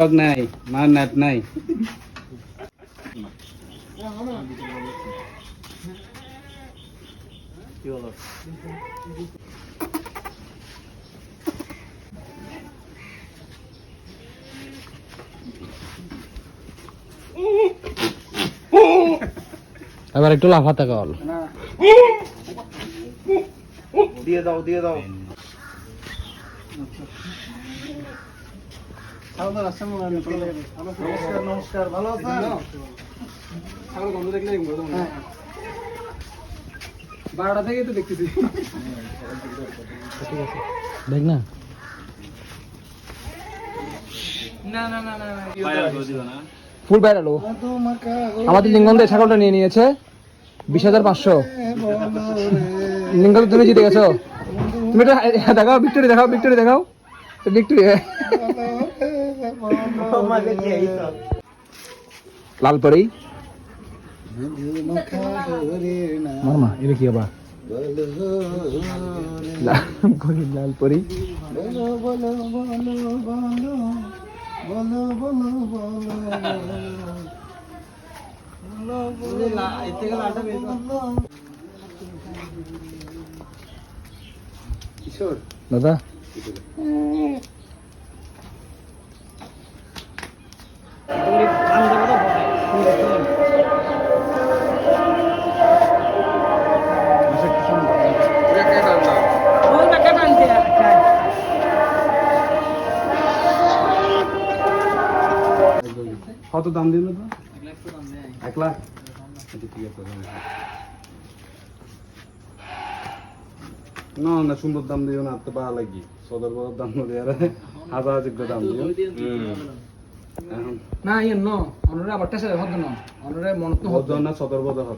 নাই মার নাট নাই এবার একটু লাফাতে কল দিয়ে দাও নমস্কার ভালো আছেন? বারোটা থেকেই তো দেখতেছি। দেখ না ফুল বাইরালো আমাদের লিঙ্গন ছাগলটা নিয়ে নিয়েছে 20,500 লিঙ্গন তুমি জিতে গেছো তুমি একটু দেখাও ভিক্টোরি দেখাও ভিক্টোরি লালপরি মারমা এটা কি আবার লালপরি কিশোর দাদা কত দাম দিল তো 1 লাখ না সুন্দর দাম দিও না তো ভালো লাগি সদর বড় দাম দিও আর হাজার দাম দিও না ইয়ে ন অনরে আবার টেসে হতো না অনরে মন তো হতো না সদর বড় হতো